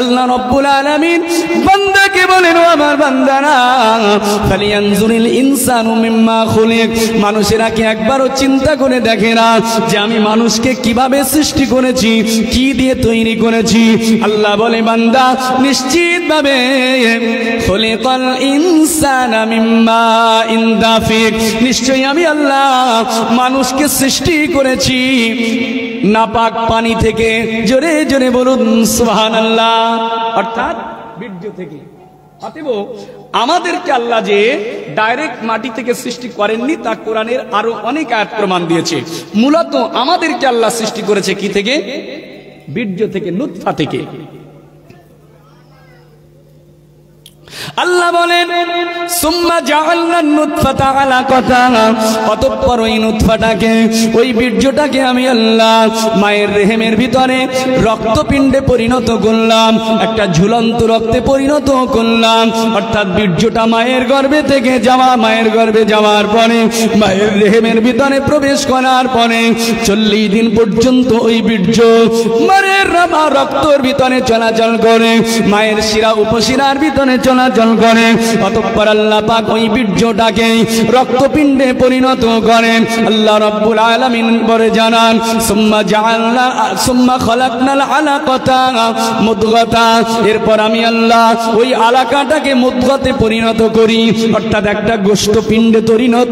আল্লাহ রাব্বুল আলামিন বান্দাকে বলেন, ও আমার বান্দারা, ফালিয়ানজুরিল ইনসানু মিম্মা খুলিক, মানুষেরা কি একবারও চিন্তা করে দেখে না যে আমি মানুষকে কিভাবে সৃষ্টি করেছি, কি দিয়ে তৈরি করেছি? আল্লাহ বলে, বান্দা নিশ্চিতভাবে খুলিকাল ইনসানা মিম্মা ইনদাফিক, নিশ্চয়ই আমি আল্লাহ মানুষকে সৃষ্টি করেছি নাপাক পানি থেকে। জোরে জোরে বলুন সুবহানাল্লাহ। অর্থাৎ বীর্য থেকে। অতএব আমাদেরকে আল্লাহ যে ডাইরেক্ট মাটি থেকে সৃষ্টি করেননি তা কোরআনের আরো অনেক আয়াত প্রমাণ দিয়েছে। মূলত আমাদেরকে আল্লাহ সৃষ্টি করেছে কি থেকে? বীর্য থেকে, নুতফা থেকে। আল্লাহ বলেন, সুম্মা জাআলনা নুতফাতা আলাকাতান, অতঃপর ওই নুতফাটাকে, ওই বীর্যটাকে আমি আল্লাহ মায়ের রেহেমের ভিতরে রক্তপিণ্ডে পরিণত করলাম, একটা ঝুলন্ত রক্তে পরিণত করলাম। অর্থাৎ বীর্যটা মায়ের গর্ভে থেকে যাওয়া, মায়ের গর্ভে যাওয়ার পরে, মায়ের রেহেমের ভিতরে প্রবেশ করার পরে 40 দিন পর্যন্ত ওই বীর্য মায়ের রক্তর ভিতরে চলাচল করে, মায়ের শিরা উপশিরার ভিতরে চলাচল করে। অতঃপর আল্লাহ পাক ওই বীর্যটাকে রক্তপিণ্ডে পরিণত করেন। আল্লাহ রাব্বুল আলামিন বলে জানান, সুম্মা খালাকনাল আলাকাতা মুদগাতা, এরপর আমি আল্লাহ ওই আলাকাটাকে মুদগাতে পরিণত করি, অর্থাৎ একটা গোশতপিণ্ডে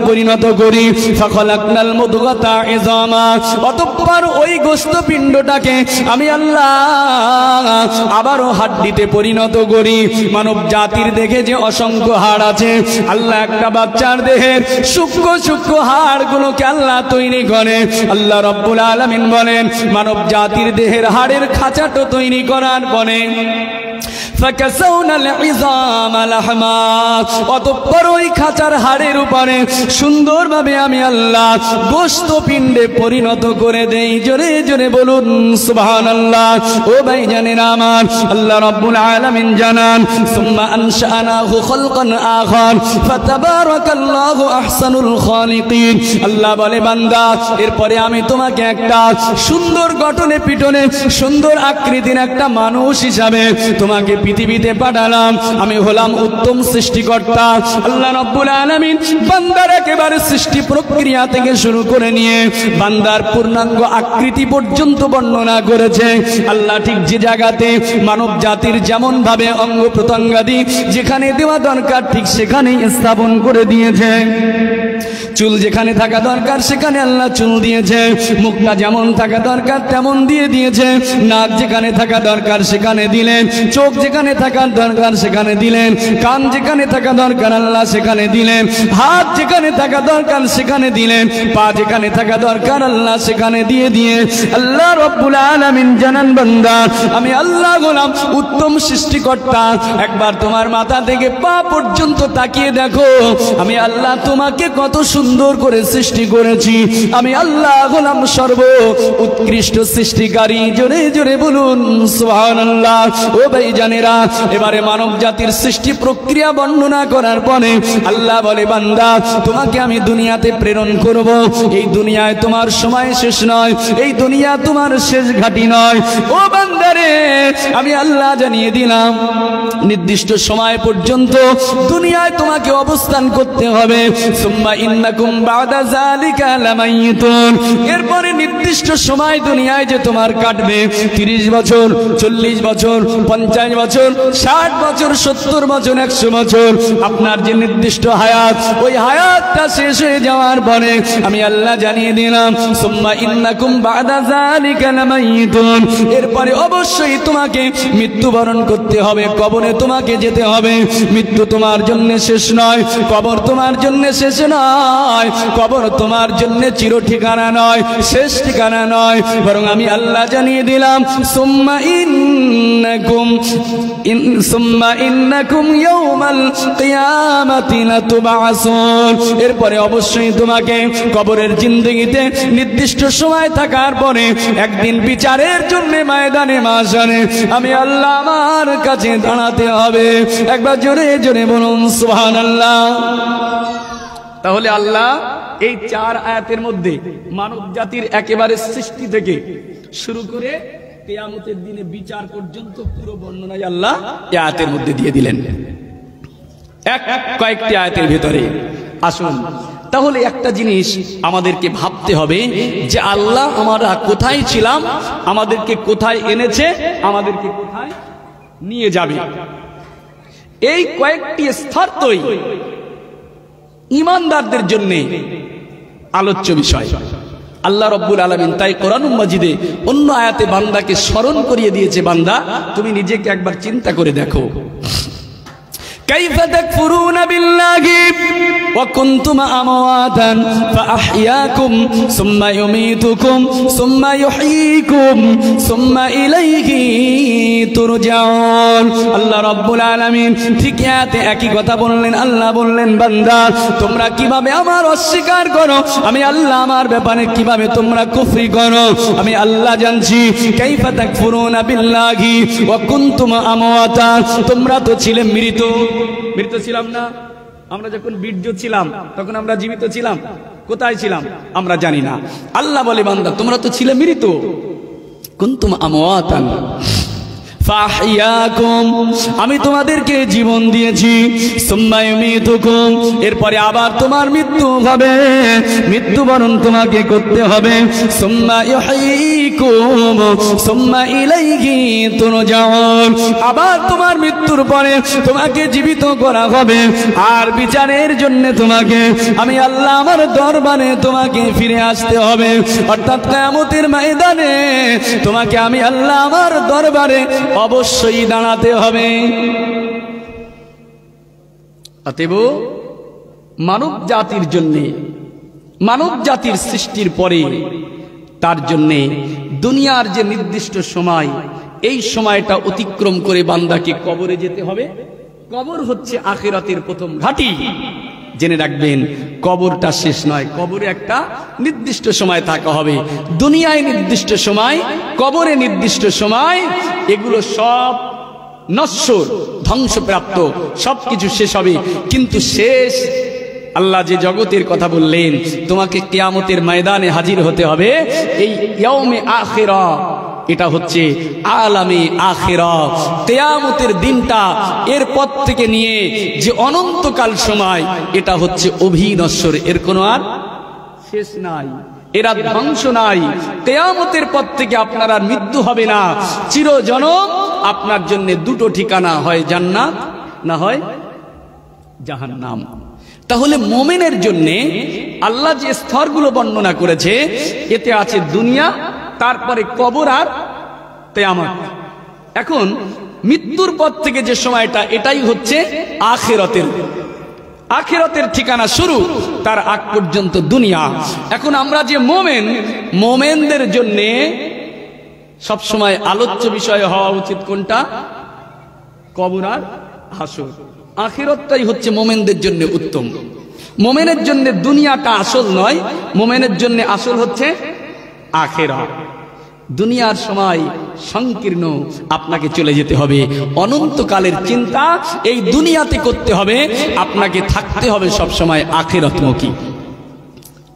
পরিণত করি। ফাখালাকনাল মুদগাতা ইযামা, অতঃপর ওই গোশতপিণ্ডটাকে আমি আল্লাহ আবারও হাড্ডিতে পরিণত করি। মানব জাতির দেখে যে অসংখ্য হাড় আছে, আল্লাহ একটা বাচ্চার দেহের সূক্ষ্ম সূক্ষ্ম হাড়গুলোকে আল্লাহ তৈরি করে। আল্লাহ রাব্বুল আলামিন বলেন, মানব জাতির দেহের হাড়ের খাঁচাটো তৈরি করার পরে অতঃপর ওই খাঁচার হাড়ের উপরে সুন্দরভাবে আমি আল্লাহ গোশতপিণ্ডে পরিণত করে দেই। জোরে জোরে বলুন সুবহানাল্লাহ। ও ভাই জানেন আমার, আল্লাহ রাব্বুল আলামিন জানান, সুম্মা আনশানাহু খালকান আখার ফাতাবারাকাল্লাহু আহসানুল খালিকিন। আল্লাহ বলে, বান্দা এরপরে আমি তোমাকে একটা সুন্দর গঠনে পিটনে সুন্দর আকৃতির একটা মানুষ হিসাবে তোমাকে পৃথিবীতে পাঠালাম। আমি হলাম উত্তম সৃষ্টিকর্তা। আল্লাহ রাব্বুল আলামিন বান্দার একেবারে সৃষ্টি প্রক্রিয়া থেকে শুরু করে নিয়ে বান্দার পূর্ণাঙ্গ আকৃতি পর্যন্ত বর্ণনা করেছে। আল্লাহ ঠিক যে জায়গাতে মানব জাতির যেমন ভাবে অঙ্গ প্রত্যঙ্গাদি যেখানে দেওয়া দরকার ঠিক সেখানেই স্থাপন করে দিয়েছে। চুল যেখানে থাকা দরকার সেখানে আল্লাহ চুল দিয়েছে, মুখটা যেমন থাকা দরকার তেমন দিয়ে দিয়েছে, নাক যেখানে থাকা দরকার সেখানে দিলেন, চোখ যেখানে থাকার দরকার সেখানে দিলেন, কান যেখানে থাকা দরকার আল্লাহ সেখানে দিলেন, হাত যেখানে থাকা দরকার সেখানে দিলেন, পা যেখানে থাকা দরকার আল্লাহ সেখানে দিয়ে আল্লাহ রাব্বুল আলামিন জানান, বান্দা আমি আল্লাহ হলাম উত্তম সৃষ্টিকর্তা। একবার তোমার মাথা থেকে পা পর্যন্ত তাকিয়ে দেখো, আমি আল্লাহ তোমাকে কত সুন্দর করে সৃষ্টি করেছি। আমি আল্লাহ হলাম সর্ব উৎকৃষ্ট সৃষ্টিকারী। জোরে জোরে বলুন সুবহানাল্লাহ। ও ভাই জানেরা, এবারে মানব জাতির সৃষ্টি প্রক্রিয়া বর্ণনা করার পরে আল্লাহ বলে, বান্দা তোমাকে আমি দুনিয়াতে প্রেরণ করব। এই দুনিয়ায় তোমার সময় শেষ নয়, এই দুনিয়া তোমার শেষ ঘাঁটি নয়। ও বান্দারে, আমি আল্লাহ জানিয়ে দিলাম নির্দিষ্ট সময় পর্যন্ত দুনিয়ায় তোমাকে অবস্থান করতে হবে। সুম্মা ইন্নাকুম বাদা যালিকা লামাইতুন, এরপরে নির্দিষ্ট সময় দুনিয়ায় যে তোমার কাটবে 30 বছর, 40 বছর, 50 বছর, 60 বছর, 70 বছর, 100 বছর, আপনার যে নির্দিষ্ট হায়াত, ওই হায়াতটা শেষ হয়ে যাওয়ার পরে আমি আল্লাহ জানিয়ে দিলাম, সুম্মা ইন্নাকুম বাদা যালিকা লামাইতুন, এরপরে অবশ্যই তোমাকে মৃত্যুবরণ করতে হবে, কবরে তোমাকে যেতে হবে। মৃত্যু তোমার জন্য শেষ নয়, কবর তোমার জন্য শেষ নয়, কবর তোমার জন্য চির ঠিকানা নয়, শেষ ঠিকানা নয়, বরং আমি আল্লাহ জানিয়ে দিলাম, সুম্মা ইন্নাকুম ইয়াউমাল কিয়ামাতি লাতুবআসুন, এরপরে অবশ্যই তোমাকে কবরের জিন্দেগিতে নির্দিষ্ট সময় থাকার পরে একদিন বিচারের জন্য ময়দানে মাশারে আমি আল্লাহ আমার কাছে দাঁড়াতে হবে। একবার জোরে জোরে বলুন সুবহানাল্লাহ। তাহলে আল্লাহ এই 4 আয়াতের মধ্যে মানব জাতির একেবারে সৃষ্টি থেকে শুরু করে কিয়ামতের দিনে বিচার পর্যন্ত পুরো বর্ণনাই আল্লাহ এই আয়াতের মধ্যে দিয়ে দিলেন, কয়েকটি আয়াতের ভিতরে। আসুন তাহলে একটা জিনিস আমাদেরকে ভাবতে হবে যে আল্লাহ আমরা কোথায় ছিলাম, আমাদেরকে কোথায় এনেছে, আমাদেরকে কোথায় নিয়ে যাবে। এই কয়েকটি স্তরই ঈমানদারদের জন্য আলোচ্য বিষয়। আল্লাহ রাব্বুল আলামিন তাই কোরআনুল মাজিদে অন্য আয়াতে বান্দাকে স্মরণ করিয়ে দিয়েছে, বান্দা তুমি নিজেকে একবার চিন্তা করে দেখো, কাইফা তাকফুরুনা বিল্লাহি ওয়া কুনতুম আমওয়াতান ফাআহইয়াকুম সুম্মা ইউমীতুকুম সুম্মা ইউহয়ীকুম সুম্মা ইলাইহি তুরজাউন। আল্লাহ রাব্বুল আলামিন ঠিক এতে একই কথা বললেন। আল্লাহ বললেন, বান্দা তোমরা কিভাবে আমার অস্বীকার করো, আমি আল্লাহ আমার ব্যাপারে কিভাবে তোমরা কুফরি করো আমি আল্লাহ জানছি। কাইফা তাকফুরুনা বিল্লাহি ওয়া কুনতুম আমওয়াতান, তোমরা তো ছিলে মৃত। মৃত ছিলাম না? আমরা যখন বীর্য ছিলাম তখন আমরা জীবিত ছিলাম? কোথায় ছিলাম আমরা জানি না। আল্লাহ বলে, বান্দা তোমরা তো ছিলে মৃত। কুনতুম আমওয়াতান ফাহিয়াকুম, আমি তোমাদেরকে জীবন দিয়েছি। সুম্মা ইউমীতুকুম, এরপরে আবার তোমার মৃত্যু হবে, মৃত্যুবরণ তোমাকে করতে হবে। সুম্মা ইউহয়ীকুম সুম্মা ইলাইহি তুরজাউন, আবার তোমার মৃত্যুর পরে তোমাকে জীবিত করা হবে, আর বিচারের জন্য তোমাকে আমি আল্লাহ আমার দরবারে তোমাকে ফিরে আসতে হবে। অর্থাৎ কিয়ামতের ময়দানে তোমাকে আমি আল্লাহ আমার দরবারে অবশ্যই দাঁড়াতে হবে। অতএব মানব জাতির জন্য, মানব জাতির সৃষ্টির পরে তার জন্য দুনিয়ার যে নির্দিষ্ট সময়, এই সময়টা অতিক্রম করে বান্দাকে কবরে যেতে হবে। কবর হচ্ছে আখিরাতের প্রথম ঘাঁটি। জেনে রাখবেন, কবরটা শেষ নয়, কবরে একটা নির্দিষ্ট সময় থাকা হবে। দুনিয়ায় নির্দিষ্ট সময়, কবরে নির্দিষ্ট সময়, এগুলো সব নশ্বর, ধ্বংসপ্রাপ্ত, সবকিছু শেষ হবে। কিন্তু শেষ আল্লাহ যে জগতের কথা বললেন, তোমাকে কিয়ামতের ময়দানে হাজির হতে হবে, এই ইয়াউমে আখিরা, এটা হচ্ছে আলামে আখিরা, কিয়ামতের দিনটা। এরপর থেকে নিয়ে যে অনন্তকাল সময়, এটা হচ্ছে অভিনশ্বর, এর কোনো আর শেষ নাই, এর আর ধ্বংস নাই। কিয়ামতের পর থেকে আপনার আর মৃত্যু হবে না, চিরজনম আপনার জন্য দুটো ঠিকানা, হয় জান্নাত না হয় জাহান্নাম। তাহলে মুমিনের জন্য আল্লাহ যে স্তরগুলো বর্ণনা করেছে, এতে আছে দুনিয়া, তারপরে কবর আর কিয়ামত। এখন মৃত্যুর পর থেকে যে সময়টা, এটাই হচ্ছে আখিরাতের, আখিরাতের ঠিকানা শুরু, তার আগ পর্যন্ত দুনিয়া। এখন আমরা যে মুমিন, মুমিনদের জন্য সব সময় আলোচ্য বিষয় হওয়া উচিত কোনটা? কবর আর হাসর। আখিরাতটাই হচ্ছে মুমিনদের জন্য উত্তম। মুমিনের জন্য দুনিয়াটা আসল নয়, মুমিনের জন্য আসল হচ্ছে আখিরাত। দুনিয়ার সময় সংকীর্ণ, আপনাকে চলে যেতে হবে। অনন্তকালের চিন্তা এই দুনিয়াতে করতে হবে, আপনাকে থাকতে হবে সব সময় আখিরাতমুখী।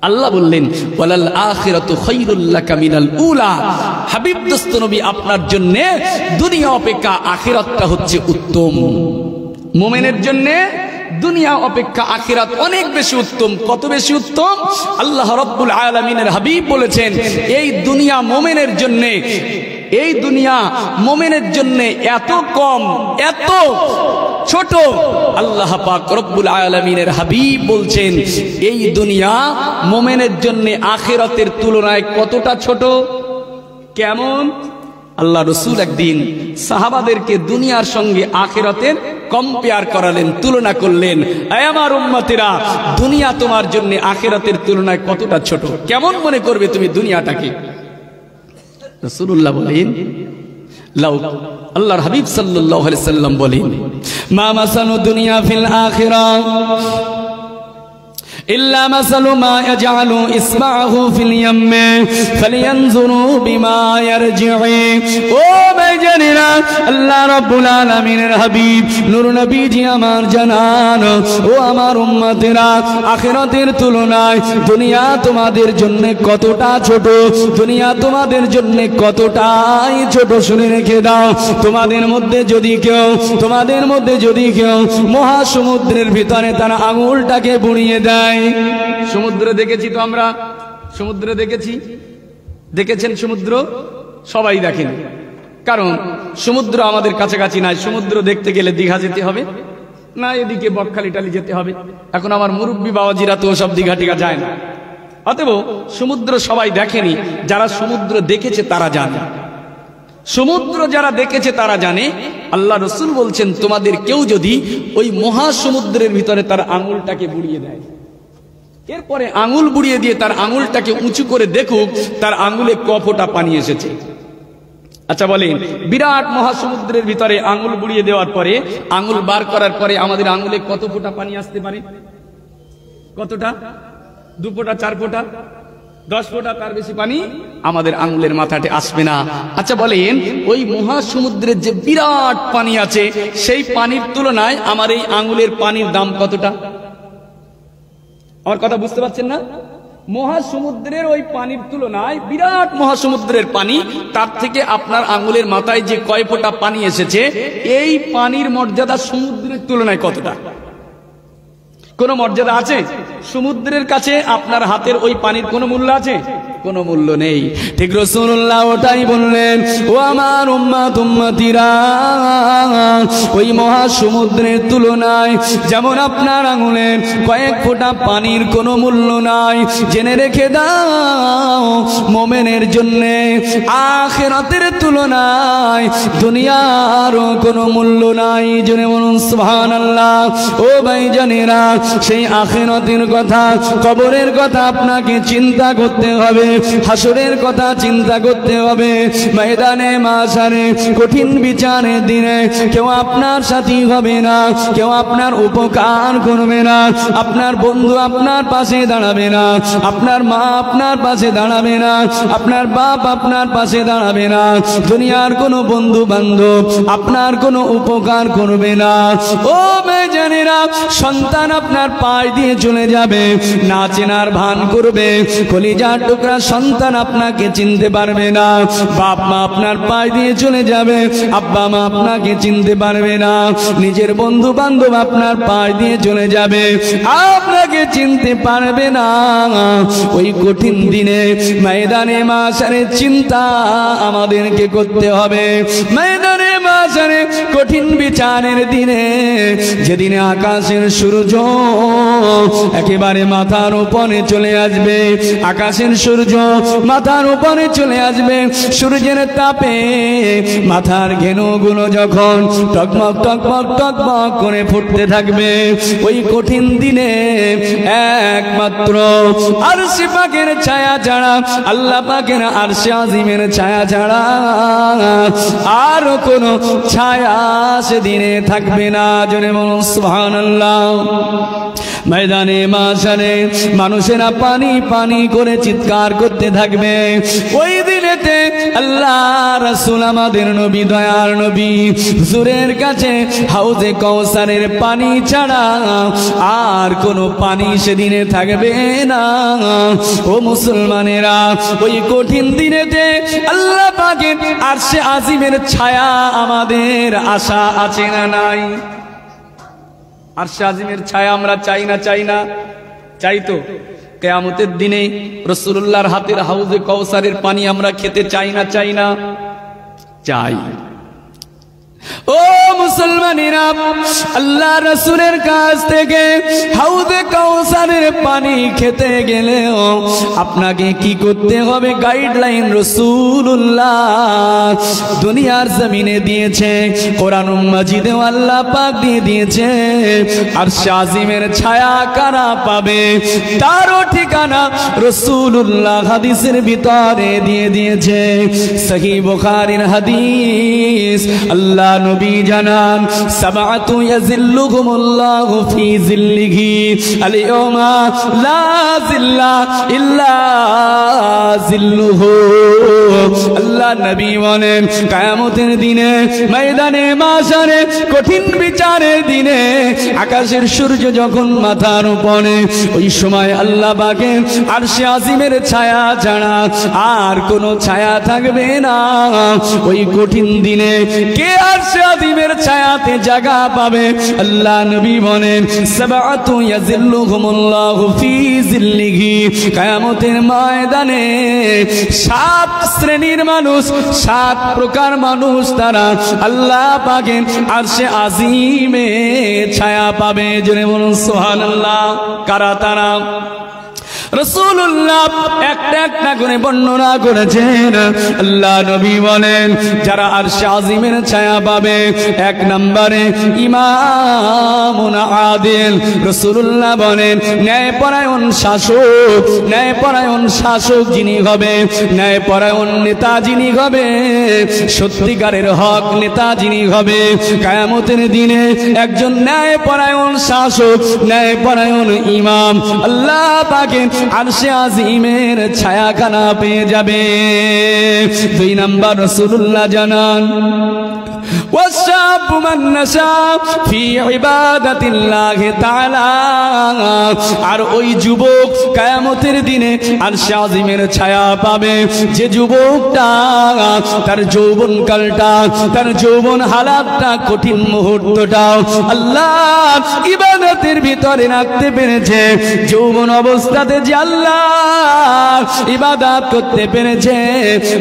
আল্লাহ বললেন, ওয়ালাল আখিরাতু খায়রুল লাকা মিনাল উলা। হাবিব দোস্ত নবী, আপনার জন্য দুনিয়া অপেক্ষা আখিরাতটা হচ্ছে উত্তম। মুমিনের জন্য দুনিয়া অপেক্ষা আখিরাত অনেক বেশি উত্তম। কত বেশি উত্তম? আল্লাহ রাব্বুল আলামিনের হাবিব বলেছেন, এই দুনিয়া মুমিনের জন্য, এই দুনিয়া মুমিনের জন্য এত কম, এত ছোট। আল্লাহ পাক রব্বুল আলামিনের হাবিব বলছেন, এই দুনিয়া মুমিনের জন্য আখিরাতের তুলনায় কতটা ছোট। কেমন? আল্লাহ রসুল একদিন সাহাবাদেরকে দুনিয়ার সঙ্গে আখিরাতের কম্পেয়ার করালেন, তুলনা করলেন। আয় আমার উম্মতেরা, দুনিয়া তোমার জন্য আখিরাতের তুলনায় কতটা ছোট, কেমন মনে করবে তুমি দুনিয়াটাকে? রাসূলুল্লাহ বলেন, লাউ, আল্লাহর হাবিব সাল্লাল্লাহু আলাইহি সাল্লাম বলেন, মা মাসানু দুনিয়া ফিল আখিরা ইল্লা মাসালু মা ইয়াজআলু ইসবাহু ফিল ইয়াম্মি ফালিয়ানজুরু বিমা ইয়ারজিউ। ও ভাইজানেরা, আল্লাহ রাব্বুল আলামিনের হাবিব নূর নবীজি আমার জানান, ও আমার উম্মতেরা, আখিরাতের তুলনায় দুনিয়া তোমাদের জন্য কতটা ছোট, দুনিয়া তোমাদের জন্য কতটাই ছোট শুনে রেখে দাও। তোমাদের মধ্যে যদি কেউ মহাসমুদ্রের ভিতরে তার আঙুলটাকে বুড়িয়ে দেয়। সমুদ্র দেখেছি তো আমরা, সমুদ্র দেখেছেন সমুদ্র? সবাই দেখেন, কারণ সমুদ্র আমাদের কাছাকাছি নাই। সমুদ্র দেখতে গেলে দীঘা যেতে হবে, না এদিকে বকখালি টালি যেতে হবে। এখন আমার মুরব্বী বাবাজিরা তো সব দীঘা টিঘা যায় না। অতএব সমুদ্র সবাই দেখেনি, যারা সমুদ্র দেখেছে তারা জানে। সমুদ্র যারা দেখেছে তারা জানে। আল্লাহ রসুল বলছেন, তোমাদের কেউ যদি ওই মহাসমুদ্রের ভিতরে তার আঙুলটাকে বুড়িয়ে দেয়, এরপরে আঙুল বুড়িয়ে দিয়ে তার আঙুলটাকে উঁচু করে দেখুক তার আঙুলে ক ফোঁটা পানি এসেছে। আচ্ছা বলেন, বিরাট মহাসমুদ্রের ভিতরে আঙুল বুড়িয়ে দেওয়ার পরে, আঙুল বার করার পরে আমাদের আঙুলে কত ফোঁটা পানি আসতে পারে? কতটা? 2 ফোঁটা, 4 ফোঁটা, 10 ফোঁটা, তার বেশি পানি আমাদের আঙুলের মাথাতে আসবে না। আচ্ছা বলেন, ওই মহাসমুদ্রের যে বিরাট পানি আছে, সেই পানির তুলনায় আমার এই আঙুলের পানির দাম কতটা? আমার কথা বুঝতে পারছেন না? মহাসমুদ্রের ওই পানির তুলনায়, বিরাট মহাসমুদ্রের পানি, তার থেকে আপনার আঙুলের মাথায় যে কয় ফোঁটা পানি এসেছে, এই পানির মর্যাদা সমুদ্রের তুলনায় কতটা? কোন মর্যাদা আছে? সমুদ্রের কাছে আপনার হাতের ওই পানির কোনো মূল্য আছে? কোনো মূল্য নেই। ঠিক রাসূলুল্লাহ ওটাই বললেন, ও আমার উম্মতিরা, ওই মহাসমুদ্রের তুলনায় যেমন আপনার আঙুলের কয়েক ফোঁটা পানির কোনো মূল্য নাই, জেনে রেখে দাও মুমিনের জন্য আখিরাতের তুলনায় দুনিয়ারও কোনো মূল্য নাই। জেনে বলুন সুবহানাল্লাহ। ও ভাইজানেরা, সেই আখিরাতের কথা, কবরের কথা আপনাকে চিন্তা করতে হবে, হাসরের কথা চিন্তা করতে হবে। ময়দানে মাশারে কঠিন বিচারের দিনে কেউ আপনার সাথী হবে না, কেউ আপনার উপকার করবে না, আপনার বন্ধু আপনার পাশে দাঁড়াবে না, আপনার মা আপনার পাশে দাঁড়াবে না, আপনার বাপ আপনার পাশে দাঁড়াবে না, দুনিয়ার কোনো বন্ধু বান্ধব আপনার কোনো উপকার করবে না। ও ভাইজানেরা, সন্তান আপনার পায়ে দিয়ে চলে যাবে, না চেনার ভান করবে, কলিজার টুকরা সন্তান আপনাকে চিনতে পারবে না। বাপ মা আপনার পায়ে দিয়ে চলে যাবে, আব্বা মা আপনাকে চিনতে পারবে না। নিজের বন্ধু বান্ধব আপনার পায়ে দিয়ে চলে যাবে, আপনাকে চিনতে পারবে না। ওই কঠিন দিনে ময়দানে মাশারে চিন্তা আমাদেরকে করতে হবে। ময়দানে মাশারে কঠিন বিচারের দিনে, যেদিনে আকাশের সূর্য একেবারে মাথার উপরে চলে আসবে, আকাশের সূর্য মাথার উপরে চলে আসবে, সূর্যের তাপে মাথার ঘেনুগুলো যখন টকমক টকমক টকমক করে ফুটতে থাকবে, ওই কঠিন দিনে একমাত্র আরশে পাকের ছায়া ছাড়া, আল্লাহ পাকের আরশে আজিমের ছায়া ছাড়া আর কোনো ছায়া সেদিনে থাকবে না। জোরে বলুন সুবহানাল্লাহ। ময়দানে মাশারে মানুষেরা পানি পানি করে চিৎকার করতে থাকবে। ওই দিনেতে আল্লাহ রাসূল আমাদের নবী, দয়ার নবী, হুজুরের কাছে হাউজে কাউসারের পানি ছাড়া আর কোনো পানি সেদিনে থাকবে না। ও মুসলমানেরা, ওই কঠিন দিনেতে আল্লাহ পাকের আরশে আজিমের ছায়া আমাদের আশা আছে না নাই? আরশে আজিমের ছায়া আমরা চাই না? চাই না? চাই তো। কিয়ামতের দিনে রাসূলুল্লাহর হাতের হাউজে কাউসারের পানি আমরা খেতে চাই না? চাই না? চাই। ও মুসলমানেরা, আল্লাহ রাসূলের কাছ থেকে হাউজে কাউসারের পানি খেতে গেলেও আপনাকে কি করতে হবে? গাইডলাইন রাসূলুল্লাহ দুনিয়ার জমিনে দিয়েছে, কোরআনুল মাজিদে আল্লাহ পাক দিয়ে দিয়েছে। আরশে আজিমের ছায়া কারা পাবে তারও ঠিকানা রাসূলুল্লাহ হাদিসের ভিতরে দিয়ে দিয়েছে। সহিহ বুখারীর হাদিস, আল্লাহ আল্লাহ নবী জানান সাবাতু ইয়াজিল্লুহুমুল্লাহু ফি জিল্লিহি আল-ইয়াওমা লা জিল্লা ইল্লা জিল্লুহু। আল্লাহ নবী বলেন কিয়ামতের দিনে ময়দানে মাশারে কঠিন বিচারের দিনে আকাশের সূর্য যখন মাথার উপরে, ওই সময় আল্লাহ পাকের আরশে আজিমের ছায়া ছাড়া আর কোনো ছায়া থাকবে না। ওই কঠিন দিনে কে আরশে আজিমের ছায়াতে জায়গা পাবে? আল্লাহ নবী বলেন সাবাতু ইয়াজিল্লুহুমুল্লাহু ফি জিল্লিহি। কিয়ামতের ময়দানে 7 শ্রেণীর মানুষ, 7 প্রকার মানুষ তারা আল্লাহ পাকের আরশে আজিমে ছায়া পাবে। জোরে বলুন সুবহানাল্লাহ। কারা তারা? রাসূলুল্লাহ একটা একটা করে বর্ণনা করেছেন। আল্লাহ নবী বলেন যারা আরশে আজিমের ছায়া পাবে, 1 নম্বরে ইমামুন আদিল। রাসূলুল্লাহ বলেন ন্যায়পরায়ণ শাসক, ন্যায়পরায়ণ শাসক যিনি হবে, ন্যায়পরায়ণ নেতা যিনি হবে, সত্যিকারের হক নেতা যিনি হবে, কিয়ামতের দিনে একজন ন্যায়পরায়ণ শাসক, ন্যায়পরায়ণ ইমাম আল্লাহ পাকের আরশে আজিমের ছায়াখানা পেয়ে যাবে। 2 নম্বর রাসূলুল্লাহ জানান والشاب من نشا في عبادة الله تعالى। আর ওই যুবক কিয়ামতের দিনে আরশে আজিমের ছায়া পাবে যে যুবকটা তার যৌবনকালটা, তার যৌবন হালাতটা, কঠিন মুহূর্তটা আল্লাহ ইবাদতের ভিতরে রাখতে পেরেছে। যৌবন অবস্থাতে যে আল্লাহ ইবাদত করতে পেরেছে,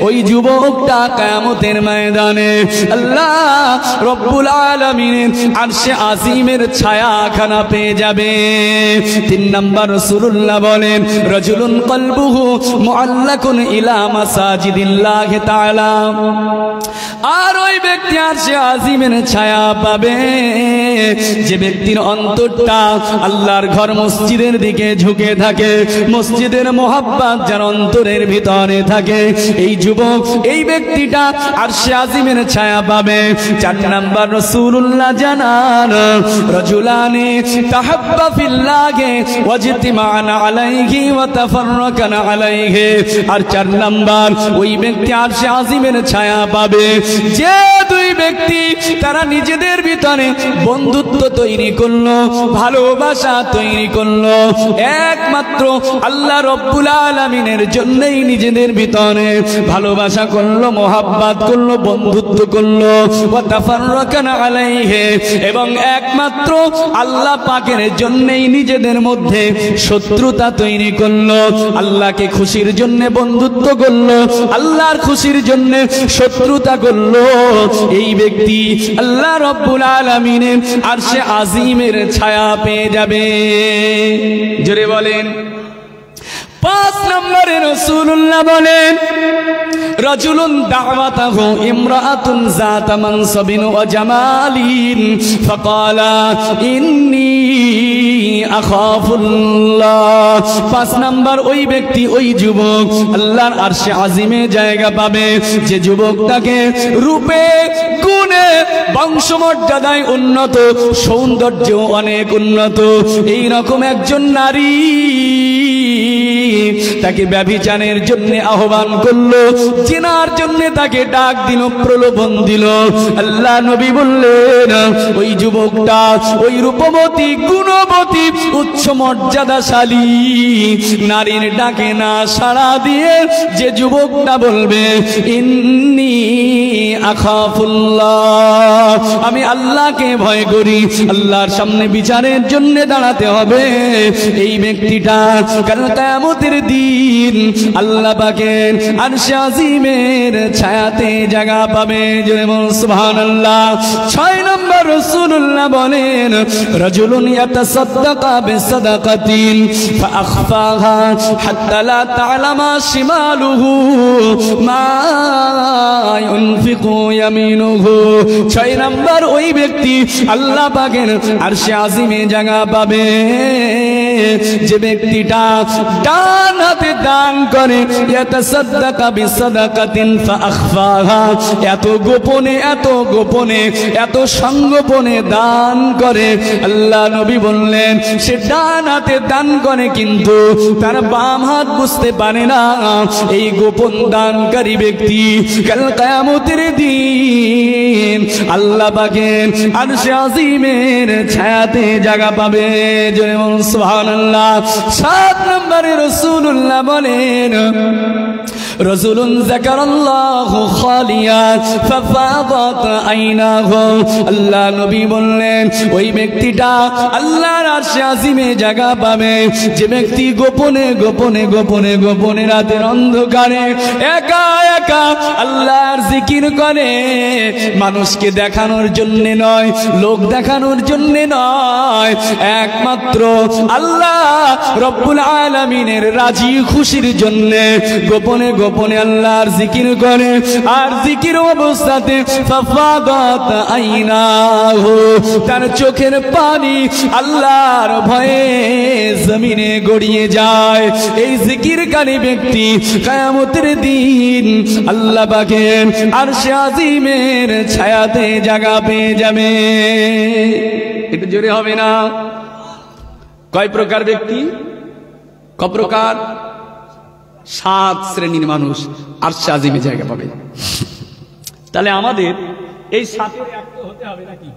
ওই যুবকটা কিয়ামতের ময়দানে আল্লাহ রব্বুল আলামিনের আরশে আজিমের ছায়াখানা পেয়ে যাবে। 3 নম্বর রাসূলুল্লাহ বলেন রাজুলুন কলবুহু মুআল্লাকুন ইলা মাসাজিদিল্লাহ তাআলা। আর ওই ব্যক্তি আরশে আজিমের ছায়া পাবে যে ব্যক্তির অন্তরটা আল্লাহর ঘর মসজিদের দিকে ঝুঁকে থাকে, মসজিদের মোহাব্বত যার অন্তরের ভিতরে থাকে, এই যুবক এই ব্যক্তিটা আরশে আজিমের ছায়া পাবে। 4 নম্বর রাসূলুল্লাহ জানান রাজুলানি তাহাব্বা ফিল্লাহি ওয়াজতিমান আলাইহি ওয়া তাফাররাকান আলাইহি। আর 4 নম্বর ওই ব্যক্তি আরশে আজিমের ছায়া পাবে যে 2 ব্যক্তি তারা নিজেদের ভিতরে বন্ধুত্ব তৈরি করলো, ভালোবাসা তৈরি করলো, একমাত্র আল্লাহ রব্বুল আলামিনের জন্যই নিজেদের ভিতরে ভালোবাসা করলো, মোহাব্বত করলো, বন্ধুত্ব করলো। ওয়া তাফাররাকান আলাইহি, এবং একমাত্র আল্লাহ পাকের জন্যই নিজেদের মধ্যে শত্রুতা তৈরি করলো। আল্লাহকে খুশির জন্য বন্ধুত্ব করলো, আল্লাহর খুশির জন্য শত্রুতা করলো। এই ব্যক্তি আল্লাহ রব্বুল আলামিনের আরশে আজিমের ছায়া পেয়ে যাবে। জোরে বলেন। 5 নম্বরে রাসূলুল্লাহ বলেন রাজুলুন দাওয়াতাহু ইমরাআতুন যাতা মানসাবিন ওয়া জামালিন ফাকালা ইন্নী আখাফুল্লাহ। 5 নম্বর ওই ব্যক্তি, ওই যুবক আল্লাহর আরশে আজিমে জায়গা পাবে যে যুবকটাকে রূপে, গুণে, বংশমর্যাদায় উন্নত, সৌন্দর্য অনেক উন্নত, এই রকম একজন নারী তাকে ব্যভিচারের জন্য আহ্বান করলো, জিনার জন্য তাকে ডাক দিল, প্রলোভন দিল। আল্লাহ নবী বললেন ওই যুবকটা, ওই রূপবতী, গুণবতী, উচ্চ মর্যাদাশালী নারীর ডাকে না সাড়া দিয়ে যে যুবকটা বলবে ইন্নী আখাফুল্লাহ, আমি আল্লাহকে ভয় করি, আল্লাহর সামনে বিচারের জন্য দাঁড়াতে হবে, এই ব্যক্তিটা কাল কিয়ামতের দিন আল্লাহ পাকের আরশে আজিমের ছায়াতে জায়গা পাবে। জোরে বলুন সুবহানাল্লাহ। 6 নম্বর রাসূলুল্লাহ বলেন রাজুলুন ইয়াতাসাদ্দাকা বিসাদাকাতিন ফাআখফাহা হাত্তা লা তা'লামা শিমালুহু মা ইউনফিকু ইয়ামিনুহু। 6 নাম্বার ওই ব্যক্তি আল্লাহ পাকের আরশে আজিমে জায়গা পাবে যে ব্যক্তিটা ডান হাতে দান করে, ইয়াতাসাদদাকা বিসাদাকাতিন ফাআখফাহা, এত গোপনে এত সংগোপনে দান করে। আল্লাহ নবী বললেন সে ডান হাতে দান করে কিন্তু তার বাম হাত বুঝতে পারে না। এই গোপন দানকারী ব্যক্তি কাল কিয়ামতের দিন আল্লাহ পাকের আরশে আজিমের ছায়াতে জায়গা পাবে। জোরে বলুন সুবহানাল্লাহ। 7 নম্বরে রাসূলুল্লাহ বলেন রাজুলুন যাকারাল্লাহু খালিয়ান ফাফাদাত আইনাহু। আল্লাহ নবী বললেন ওই ব্যক্তিটা আল্লাহর আরশে আজিমে জায়গা পাবে যে ব্যক্তি গোপনে রাতের অন্ধকারে একা আল্লাহর জিকির করে, মানুষকে দেখানোর জন্য নয়, লোক দেখানোর জন্য নয়, একমাত্র আল্লাহ রব্বুল আলামিনের রাজি খুশির জন্য গোপনে আল্লাহর জিকির করে। আর জিকির অবস্থাতে ফাফাদাত আইনাহু, তার চোখের পানি আল্লাহর ভয়ে জমিনে গড়িয়ে যায়। এই জিকিরকারী ব্যক্তি কিয়ামতের দিন আল্লাহ পাকের আরশে আজিমের ছায়াতে জায়গা পেয়ে যাবে। একটু জোরে হবে না? কয় প্রকার ব্যক্তি? প্রকার 7 শ্রেণীর মানুষ আরশে আজিমে জায়গা পাবে। তাহলে আমাদের এই 7-এর 1 তো হতে হবে নাকি?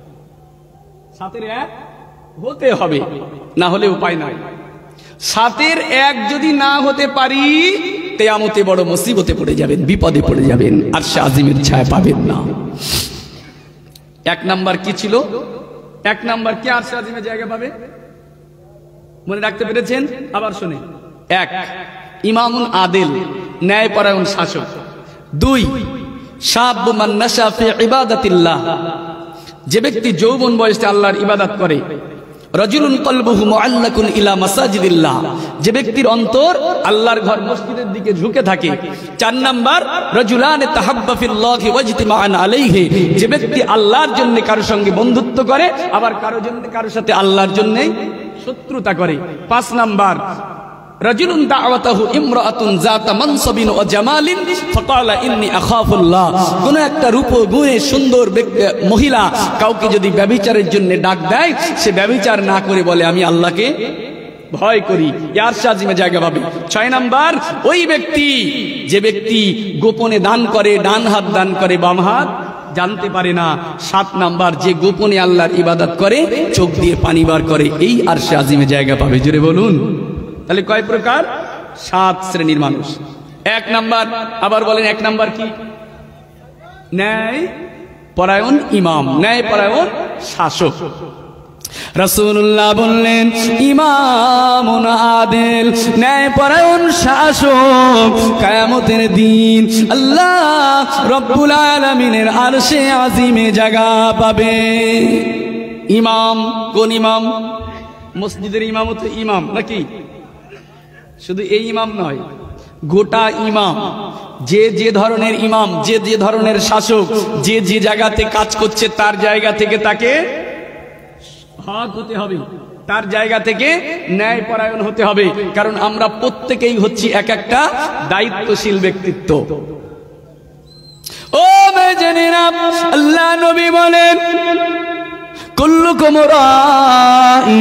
7-এর 1 হতে হবে, না হলে উপায় নাই। 7-এর 1 যদি না হতে পারি কিয়ামতে বড় মুসিবতে পড়ে যাবেন, বিপদে পড়ে যাবেন, আরশে আজিমের ছায়া পাবেন না। 1 নাম্বার কি ছিল? 1 নাম্বার কি আরশে আজিমে জায়গা পাবে? মনে রাখতে পেরেছেন? আবার শুনে। 1 ইমামুন আদিল, ন্যায়পরায়ণ শাসক। 2 শাবুন মান নাশা ফি ইবাদাতিল্লাহ, যে ব্যক্তি যৌবন বয়সে আল্লাহর ইবাদত করে। রাজুলুন কলবুহু মুআল্লাকুন ইলা মাসাজিদিল্লাহ, যে ব্যক্তির অন্তর আল্লাহর ঘর মসজিদের দিকে ঝুঁকে থাকে। 4 নাম্বার রাজুলান তাহাব্বা ফিল্লাহি ওয়াজতিমাআন আলাইহি, যে ব্যক্তি আল্লাহর জন্য কারো সঙ্গে বন্ধুত্ব করে আবার কারো সাথে আল্লাহর জন্যই শত্রুতা করে। 5 নাম্বার রাজুলুন দাওয়াতাহু ইমরাআতুন যাতা মানসাবিন ওয়া জামালিন ফাকালা ইন্নী আখাফুল্লাহ, কোন একটা রূপ গুণে সুন্দর মহিলা কাউকে যদি ব্যভিচারের জন্য ডাক দেয়, সে ব্যভিচার না করে বলে আমি আল্লাহকে ভয় করি, আরশে আজিমে জায়গা পাবে। 6 নাম্বার ওই ব্যক্তি যে ব্যক্তি গোপনে দান করে, ডান হাত দান করে, বাম হাত জানতে পারে না। 7 নাম্বার যে গোপনে আল্লাহর ইবাদত করে, চোখ দিয়ে পানি বার করে, এই আরশে আজিমে জায়গা পাবে। জোরে বলুন। তাহলে কয় প্রকার? 7 শ্রেণীর মানুষ। 1 নাম্বার, আবার বলেন 1 নাম্বার কি? ন্যায় পরায়ণ ইমাম, ন্যায় পরায়ণ শাসক। রাসূলুল্লাহ বললেন ইমামুন আদিল, ন্যায় পরায়ণ শাসক কিয়ামতের দিন আল্লাহ রব্বুল আলামিনের আরশে আজিমে জায়গা পাবে। ইমাম কোন ইমাম? মসজিদের ইমামত ইমাম নাকি? শুধু এই ইমাম নয়, গোটা ইমাম। যে ধরনের ইমাম, যে ধরনের শাসক, যে জায়গাতে কাজ করছে তার জায়গা থেকে তাকে হক হতে হবে, তার জায়গা থেকে ন্যায় পরায়ণ হতে হবে। কারণ আমরা প্রত্যেকেই হচ্ছি একটা দায়িত্বশীল ব্যক্তিত্ব। ও ভাইজানেরা, আল্লাহ নবী বলেন কুল্লুকুম রাঈ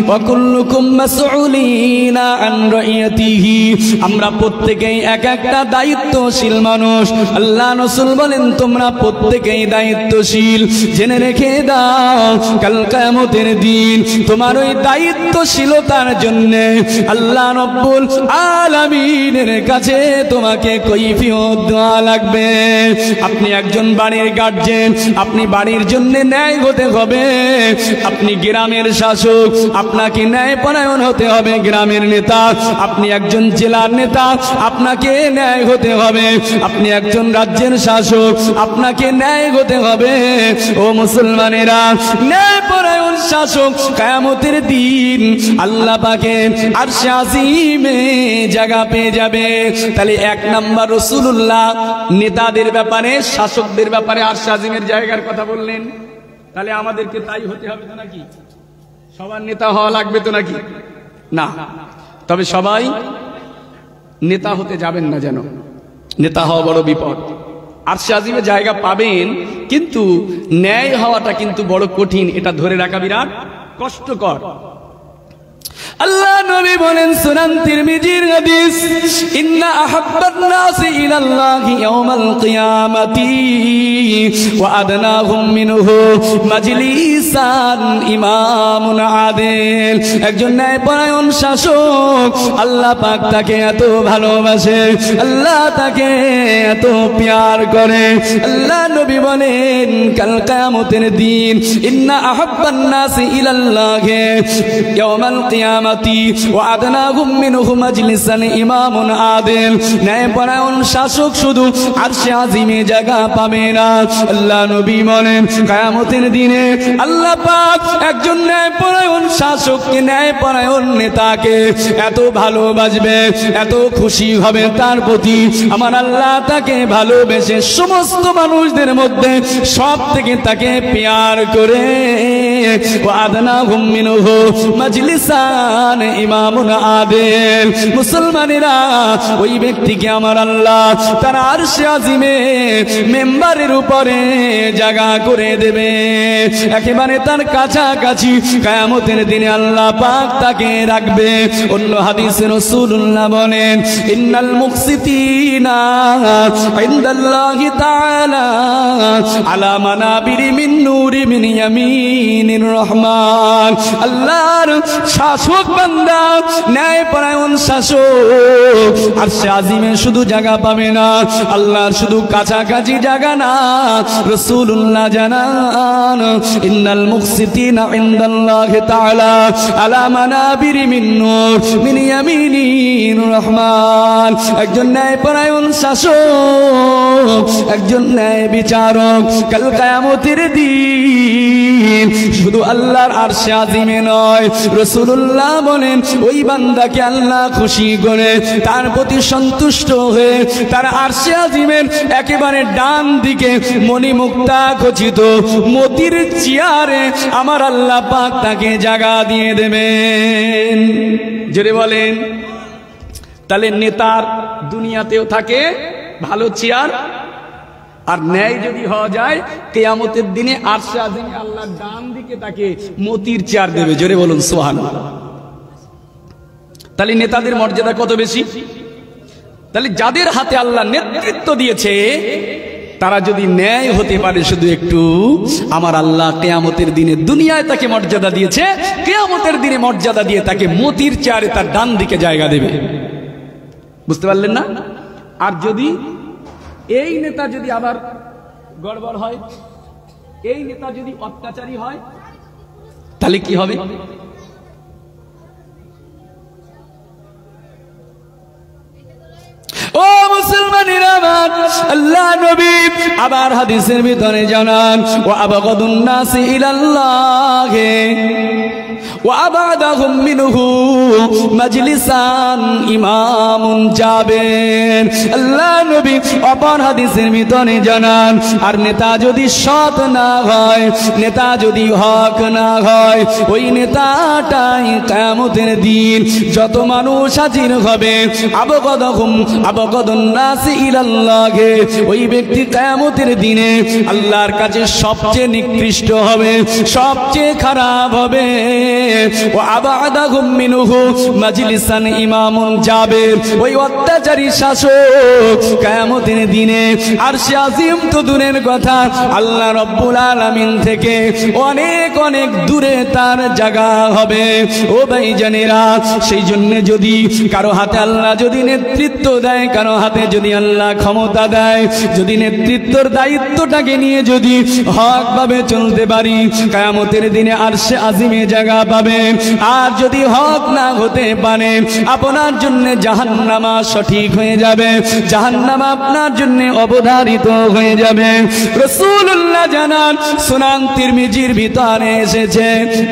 ওয়া কুল্লুকুম মাসউলিনা আন রাইয়াতিহি, আমরা প্রত্যেকেই একটা দায়িত্বশীল মানুষ। আল্লাহ রাসূল বলেন তোমরা প্রত্যেকেই দায়িত্বশীল। জেনে রেখে দাও কাল কিয়ামতের দিন তোমার ওই দায়িত্বশীলতার জন্য আল্লাহ রাব্বুল আলামিনের কাছে তোমাকে কৈফিয়ত দেওয়া লাগবে। আপনি একজন বাড়ির গার্জিয়ান, আপনি বাড়ির জন্য ন্যায় হতে হবে। আপনি গ্রামের শাসক, আপনাকে ন্যায়পরায়ণ হতে হবে গ্রামের নেতা। আপনি একজন জেলার নেতা, আপনাকে ন্যায় হতে হবে। আপনি একজন রাজ্যের শাসক, আপনাকে ন্যায় হতে হবে। ও মুসলমানেরা, ন্যায়পরায়ণ শাসক কিয়ামতের দিন আল্লাহ পাকে আরশে আজিমে জায়গা পেয়ে যাবে। তাহলে এক নাম্বার রাসূলুল্লাহ নেতাদের ব্যাপারে, শাসকদের ব্যাপারে আরশে আজিমের জায়গার কথা বললেন। তাহলে আমাদেরকে তাই হতে হবে তো নাকি? সবার নেতা হওয়া লাগবে তো নাকি? না। তবে সবাই নেতা হতে যাবেন না, যেন নেতা হওয়া বড় বিপদ। আরশে আজিমে জায়গা পাবেন, কিন্তু ন্যায় হওয়াটা কিন্তু বড় কঠিন, এটা ধরে রাখা বিরাট কষ্টকর। আল্লাহ নবী বলেন সুনান তিরমিজির হাদিস, ইন্না আহাব্বান নাসি ইলাল্লাহি ইয়াওমাল কিয়ামাতি ওয়া আদনাহুম মিনহু মাজলিসান ইমামুন আদিল। একজন ন্যায়পরায়ণ শাসক, আল্লাহ পাক তাকে এত ভালোবাসে, আল্লাহ তাকে এত প্যার করে। আল্লাহ নবী বলেন কাল কিয়ামতের দিন, ইন্না আহাব্বান নাসি ইলাল্লাহি ইয়াওমাল কিয়ামাতি ওয়া আদনাহুম মিনহু মাজলিসান ইমামুন আদিল। ন্যায়পরায়ণ শাসক শুধু আরশে আজিমে জায়গা পাবে না। আল্লাহ নবী বলেন কিয়ামতের দিনে আল্লাহ পাক একজন ন্যায়পরায়ণ শাসককে, ন্যায়পরায়ণ নেতাকে এত ভালোবাসবে, এত খুশি হবে তার প্রতি, আমার আল্লাহ তাকে ভালোবেসে সমস্ত মানুষদের মধ্যে সব থেকে তাকে প্যার করে। ওয়া আদনাহুম মিনহু মাজলিসান ইমামুন আদিল। মুসলমানেরা, ওই ব্যক্তিকে আমার আল্লাহ তার আরশে আজিমে মেম্বারের উপরে জায়গা করে দেবে, একেবারে তার কাছাকাছি। কিয়ামতের দিনে আল্লাহ পাক তাকে রাখবে। অন্য হাদিসে রাসূলুল্লাহ বলেন, ইন্নাল মুকসিতিনা ইনদাল্লাহি তাআলা আলা মানাবিরি মিন নূরি মিন ইয়ামিনির রহমান। আল্লাহর শাসক বান্দা, ন্যায়পরায়ণ শাসক আরশে আজিমে শুধু জায়গা পাবে না, আল্লাহর শুধু কাছাকাছি জায়গা না। রাসূলুল্লাহ জানান, ইন্নাল মুকসিতিনা ইনদাল্লাহি তাআলা আলা মানাবিরি মিন নূর মিন ইয়ামিনির রহমান। একজন ন্যায়পরায়ণ শাসক, একজন ন্যায় বিচারক কাল কিয়ামতের দিন শুধু আল্লাহর আরশে আজিমে নয়, রাসূলুল্লাহ বলেন ওই বান্দাকে আল্লাহ খুশি করে, তার প্রতি সন্তুষ্ট হয়ে তার আরশে আজিমের একেবারে ডান দিকে মণিমুক্তা খচিত মতির চেয়ারে আমার আল্লাহ পাক তাকে জায়গা দিয়ে দেবেন। জোরে বলেন। তাহলে নেতার দুনিয়াতেও থাকে ভালো চেয়ার, আর ন্যায় যদি হওয়া যায় কিয়ামতের দিনে আরশে আজিমে আল্লাহ ডান দিকে তাকে মতির চেয়ার দেবে। জোরে বলুন সুবহানাল্লাহ। তাহলে নেতাদের মর্যাদা কত বেশি। তাহলে যাদের হাতে আল্লাহ নেতৃত্ব দিয়েছে তারা যদি ন্যায় হতে পারে শুধু একটু, আমার আল্লাহ কিয়ামতের দিনে দুনিয়ায় তাকে মর্যাদা দিয়েছে, কিয়ামতের দিনে মর্যাদা দিয়ে তাকে মতির চেয়ারে তার ডান দিকে জায়গা দেবে। বুঝতে পারলেন না? আর যদি এই নেতা যদি আবার গড়বড় হয়, এই নেতা যদি অত্যাচারী হয়, তাহলে কি হবে? ও মুসলমানেরা, আল্লাহ নবী আবার হাদিসের ভিতরে জানান, ওয়া আবগাদুন নাসি ইলাল্লাহি ওয়া আবাদাহুম মিনহু মাজলিসান ইমামুন জাবের। আল্লাহ নবী অপর হাদিসের ভিতরে জানান, আর নেতা যদি সৎ না হয়, নেতা যদি হক না হয়, ওই নেতাটাই কিয়ামতের দিন যত মানুষ হাজির হবে, আবগাদুন নাসি ইলাল্লাহি, ওই ব্যক্তি কিয়ামতের দিনে আল্লাহর কাছে সবচেয়ে নিকৃষ্ট হবে, সবচেয়ে খারাপ হবে। ওয়া আবাদাহুম মিনহু মাজলিসান ইমামুন জাবের, ওই অত্যাচারী শাসক কিয়ামতের দিনে আরশে আজিম তো দূরের কথা, আল্লাহ রাব্বুল আলামিন থেকে অনেক অনেক দূরে তার জায়গা হবে। ও ভাইজানেরা, সেই জন্য যদি কারো হাতে আল্লাহ যদি নেতৃত্ব দেয় কারো হাতে যদি আল্লাহ ক্ষমতা দেয়, যদি নেতৃত্বের দায়িত্বটাকে নিয়ে যদি হক ভাবে চলতে পারি, কিয়ামতের দিনে আরশে আজিমে জায়গা পাবে। আর যদি হক না হতে পারে, আপনার জন্য জাহান্নামা সঠিক হয়ে যাবে, জাহান্নামা আপনার জন্য অবধারিত হয়ে যাবে। রাসূলুল্লাহ জানান, সুনান তিরমিজির ভিতরে এসেছে,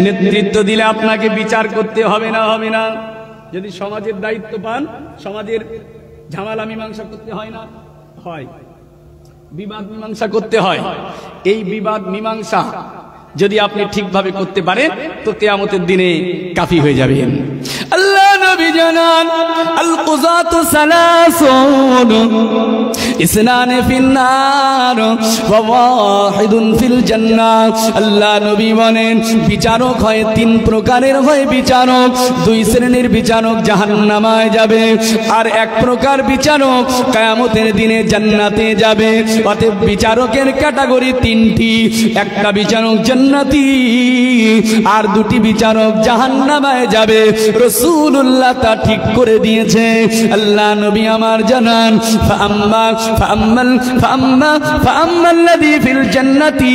নেতৃত্ব দিলে আপনাকে বিচার করতে হবে না? হবে না? যদি সমাজের দায়িত্ব পান, সমাজের ঝামেলা মীমাংসা করতে হয় না? হয়। বিবাদ মীমাংসা করতে হয়। এই বিবাদ মীমাংসা যদি আপনি ঠিকভাবে করতে পারেন, তো কিয়ামতের দিনে কাফি হয়ে যাবেন। আল্লাহ নবী জানান, আল কুযাতু সালাসুন, ইসনানে ফিন্নার ওয়া ওয়াহিদুন ফিল জান্নাহ। আল্লাহ নবী বলেন, বিচারক হয় তিন প্রকারের, হয় বিচারক দুই শ্রেণীর বিচারক জাহান্নামায় যাবে, আর এক প্রকার বিচারক কিয়ামতের দিনে জান্নাতে যাবে। অতএব বিচারকের ক্যাটাগরি তিনটি, একটা বিচারক জান্নাতি আর দুটি বিচারক জাহান্নামায় যাবে। রাসূলুল্লাহ তা ঠিক করে দিয়েছে। আল্লাহ নবী আমার জানান, ফাআম্মাল্লাযী ফিল জান্নাতি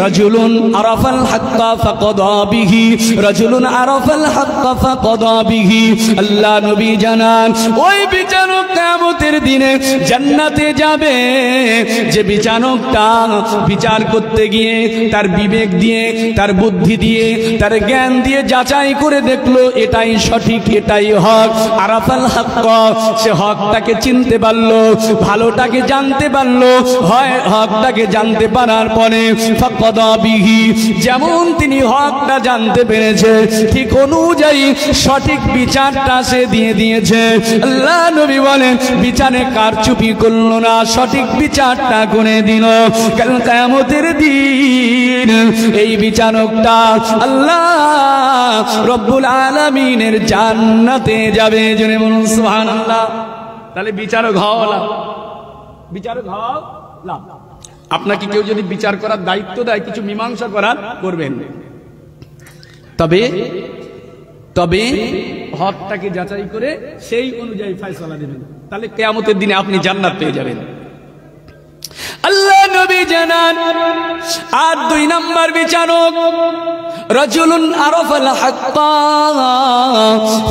রাজুলুন আরাফাল হাক্কা ফাকাদা বিহি, রাজুলুন আরাফাল হাক্কা ফাকাদা বিহি। আল্লাহ নবী জানান, ওই বিচারক কিয়ামতের দিনে জান্নাতে যাবে যে বিচারকটা বিচার করতে গিয়ে তার বিবেক দিয়ে, তার বুদ্ধি দিয়ে, তার জ্ঞান দিয়ে যাচাই করে দেখলো এটাই সঠিক, এটাই হক। আরাফাল হাক্কা, সে হকটাকে চিনতে পারলো, ভালোটাকে জানতে পারলো। হয় হকটাকে জানতে পারার পরে ফাকাদা বিহি, যেমন তিনি হকটা জানতে পেরেছে ঠিক অনুযায়ী সঠিক বিচারটা সে দিয়ে দিয়েছে। আল্লাহ নবী বলেন, বিচারে কারচুপি করলো না, সঠিক বিচারটা করে দিল। কাল কিয়ামতের দিন এই বিচারকটা আল্লাহ রব্বুল আলামিনের জান্নাতে যাবে। জনে বলুন সুবহানাল্লাহ। তাহলে বিচারক হওয়া লাভ, বিচারক হওয়া লাভ। আপনাকে কেউ যদি বিচার করার দায়িত্ব দেয়, কিছু মীমাংসা করার, করবেন, তবে তবে হকটাকে যাচাই করে সেই অনুযায়ী ফয়সালা দেবেন, তাহলে কিয়ামতের দিনে আপনি জান্নাত পেয়ে যাবেন। আল্লাহ নবী জানান, আর দুই নাম্বার বিচারক রাজুলুন আরাফাল হাক্কা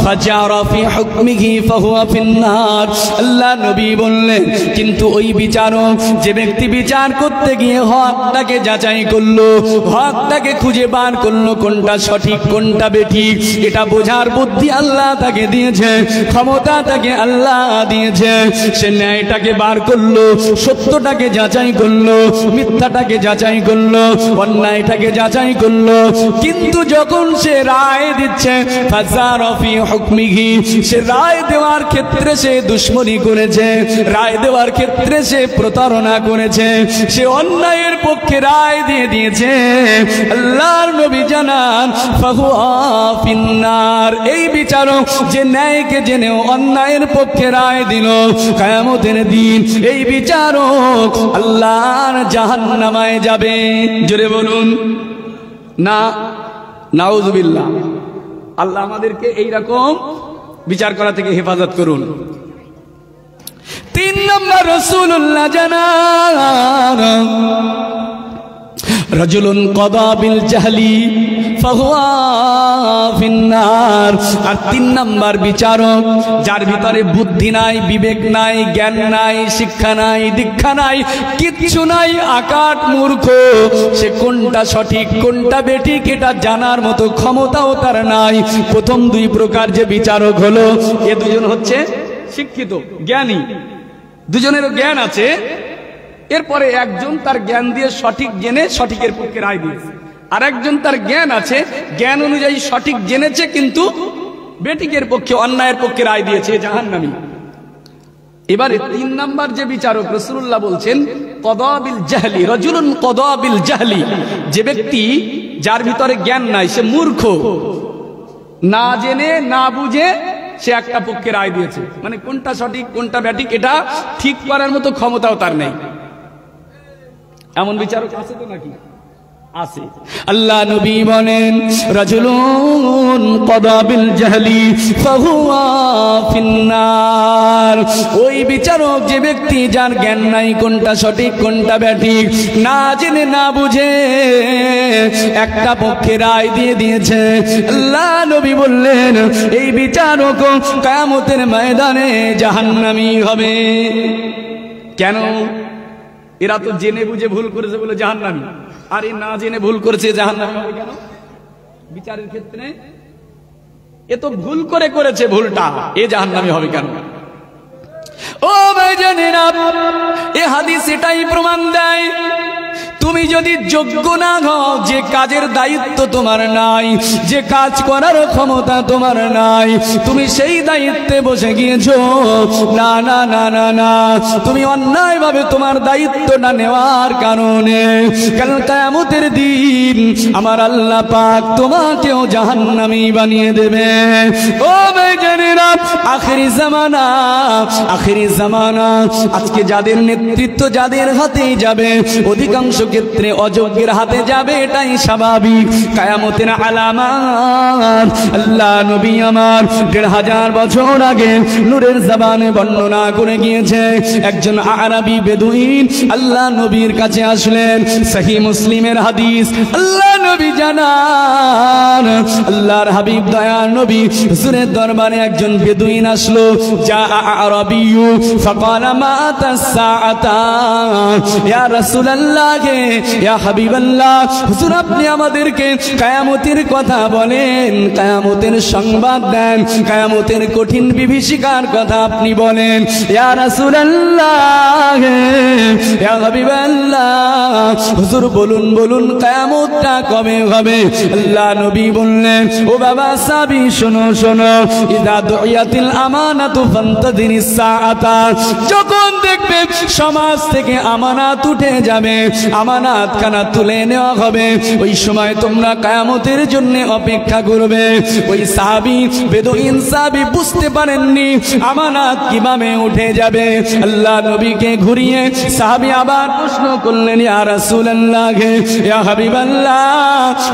ফাজারা ফি হুকমিহি ফাহুয়া ফিন্নার। আল্লাহ নবী বললেন, কিন্তু ওই বিচারক, যে ব্যক্তি বিচার করতে গিয়ে হকটাকে যাচাই করলো, হকটাকে খুঁজে বার করলো, কোনটা সঠিক কোনটা বেঠিক, এটা বোঝার বুদ্ধি আল্লাহ তাকে দিয়েছে, ক্ষমতা তাকে আল্লাহ দিয়েছে। সে ন্যায়টাকে বার করলো, সত্যটাকে যাচাই করলো, মিথ্যাটাকে যাচাই করলো, অন্যায়টাকে যাচাই করলো। কিন্তু যখন সে রায় দিচ্ছে, ফাজারা ফি হুকমিহি, সে রায় দেওয়ার ক্ষেত্রে সে দুশমনি করেছে, রায় দেওয়ার ক্ষেত্রে সে প্রতারণা করেছে, সে অন্যায়ের পক্ষে রায় দিয়ে দিয়েছে। আল্লাহর নবী জানান, ফাহুয়া ফিন্নার। এই বিচারক যে ন্যায়কে জেনেও অন্যায়ের পক্ষে রায় দিল, কিয়ামতের দিন এই বিচারক আল্লাহর জাহান্নামায় যাবে। জোরে বলুন না নাউজুবিল্লাহ। আল্লাহ আমাদেরকে এইরকম বিচার করা থেকে হেফাজত করুন। তিন নম্বর রাসূলুল্লাহ জানান, রাজুলুন কাদা বিল জাহলি ফাহুয়া ফিন্নার। আর তিন নাম্বার বিচারক, যার ভিতরে বুদ্ধি নাই, বিবেক নাই, জ্ঞান নাই, শিক্ষা নাই, দীক্ষা নাই, কিচ্ছু নাই, আকাট মূর্খ। সে কোনটা সঠিক কোনটা বেঠিক এটা জানার মতো ক্ষমতাও তার নাই। প্রথম দুই প্রকার যে বিচারক হলো, এ দুজন হচ্ছে শিক্ষিত জ্ঞানী, দুজনেরও জ্ঞান আছে। এরপরে একজন তার জ্ঞান দিয়ে সঠিক জেনে সঠিকের পক্ষে রায় দিয়েছে, আর একজন তার জ্ঞান আছে, জ্ঞান অনুযায়ী সঠিক জেনেছে কিন্তু বেঠিকের পক্ষে, অন্যায়ের পক্ষে রায় দিয়েছে, জাহান্নামী। এবারে তিন নাম্বার যে বিচারক, রাসূলুল্লাহ বলছেন কাদা বিল জাহলি, রাজুলুন কাদা বিল জাহলি। যে ব্যক্তি যার ভিতরে জ্ঞান নাই, সে মূর্খ, না জেনে না বুঝে সে একটা পক্ষে রায় দিয়েছে, মানে কোনটা সঠিক কোনটা বেঠিক এটা ঠিক করার মতো ক্ষমতাও তার নেই। এমন বিচারক আছে তো নাকি? আছে। আল্লাহ নবী বলেন রাজুলুন কাদা বিল জাহলি ফাহুয়া ফিন্নার, ওই বিচারক যে ব্যক্তি যার জ্ঞান নাই কোনটা সঠিক কোনটা ব্যাঠিক, না জেনে না বুঝে একটা পক্ষে রায় দিয়ে দিয়েছে, আল্লাহ নবী বললেন এই বিচারক কিয়ামতের ময়দানে জাহান্নামী হবে। কেন? এরা তো জেনে বুঝে ভুল করেছে বলে জাহান্নামী, আর এ না জেনে ভুল করেছে জাহান্নামী হবে কেন? বিচারের ক্ষেত্রে এ তো ভুল করে করেছে, ভুলটা এ জাহান্নামী হবে কেন? ও ভাইজানেরা, এ হাদিস এটাই প্রমাণ দেয় তুমি যদি যোগ্য না হও, যে কাজের দায়িত্ব তোমার নাই, যে কাজ করার ক্ষমতা তোমার নাই, তুমি সেই দায়িত্বে বসে গিয়েছো, না না না না না, তুমি অন্যায়ভাবে তোমার দায়িত্বটা নেওয়ার কারণে কাল কিয়ামতের দিন আমার আল্লাহ পাক তোমাকেও জাহান্নামী বানিয়ে দেবে। ও ভাইজানেরা, আখেরি জামানা আজকে যাদের নেতৃত্ব যাদের হাতেই যাবে, অধিকাংশ ক্ষেত্রে অযোগ্যের হাতে যাবে, এটাই স্বাভাবিক। কিয়ামতের আলামত আল্লাহ নবী আমার ১৫০০ বছর আগে নূরের জবানে বর্ণনা করে গিয়েছে। একজন আরবি বেদুইন আল্লাহ নবীর কাছে আসলেন, সহিহ মুসলিমের হাদিস। আল্লাহ নবী জানান, আল্লাহর হাবিব দয়ার নবী হুজুরের দরবারে একজন বেদুইন আসলো। যা আরবিয়্যু ফাকালা মাতাস সাআতা, ইয়া রাসূলুল্লাহ, ইয়া হাবিবাল্লাহ, হুজুর আপনি আমাদেরকে কিয়ামতের কথা বলেন, কিয়ামতের সংবাদ দেন, কিয়ামতের কঠিন বিভীষিকার কথা আপনি বলেন। ইয়া রাসূলুল্লাহ, ইয়া হাবিবাল্লাহ, হুজুর বলুন বলুন কিয়ামতটা কবে হবে? আল্লাহ নবী বললেন, ও বাবা সাহাবী শোনো শোনো, ইযা দুইয়াতিল আমানাতু ফান্তাদিরিস সাআতা, যখন দেখবে সমাজ থেকে আমানাত উঠে যাবে, আমানাত খানা তুলে নেওয়া হবে, ওই সময় তোমরা কিয়ামতের জন্য অপেক্ষা করবে। ওই সাহাবী বেদুইন সাহাবী বুঝতে পারেননি আমানাত কিভাবে উঠে যাবে। আল্লাহ নবীকে ঘুরিয়ে সাহাবী আবার প্রশ্ন করলেন, ইয়া রাসূলুল্লাহ, ইয়া হাবিবাল্লাহ,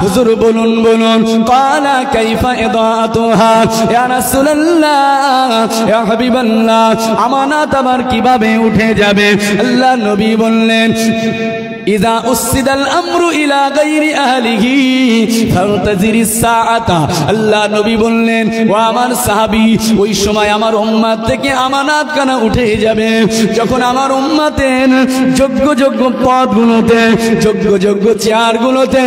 হুজুর বলুন বলুন, ক্বালা কাইফা ইদাতুহা, ইয়া রাসূলুল্লাহ, ইয়া হাবিবাল্লাহ, আমানাত আবার কিভাবে উঠে যাবে? আল্লাহ নবী বললেন, ইযা উসিদাল আমরু ইলা গায়রি আহলিহি ফান্তাজিরিস সাআতা। আল্লাহ নবী বললেন, ও আমার সাহাবী, ওই সময় আমার উম্মত থেকে আমানাত কানা উঠে যাবে। যখন আমার উম্মতের যোগ্য যোগ্য পদগুলোতে, যোগ্য যোগ্য চেয়ারগুলোতে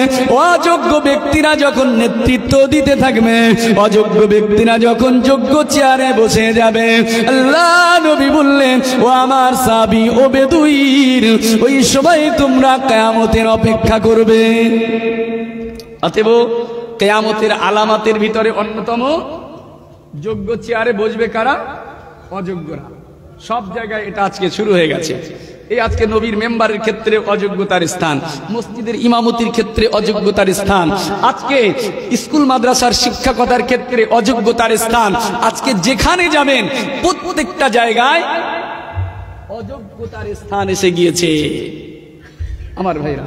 অযোগ্য ব্যক্তিরা যখন নেতৃত্ব দিতে থাকবে, অযোগ্য ব্যক্তিরা যখন যোগ্য চেয়ারে বসে যাবে, আল্লাহ নবী বললেন, ও আমার সাহাবী, ও বেদুইন, ওই সময় তোমরা কিয়ামতের অপেক্ষা করবে। অতএব কিয়ামতের আলামতের ভিতরে অন্যতম যোগ্য চেয়ারে বসবে কারা? অযোগ্যরা। সব জায়গায় এটা আজকে শুরু হয়ে গেছে। এই আজকে নবীর মেম্বারের ক্ষেত্রে অযোগ্যতার স্থান, মসজিদের ইমামতির ক্ষেত্রে অযোগ্যতার স্থান, আজকে স্কুল মাদ্রাসার শিক্ষকতার ক্ষেত্রে অযোগ্যতার স্থান। আজকে যেখানে যাবেন প্রত্যেকটা জায়গায় অযোগ্যতার স্থান এসে গিয়েছে। আমার ভাইরা,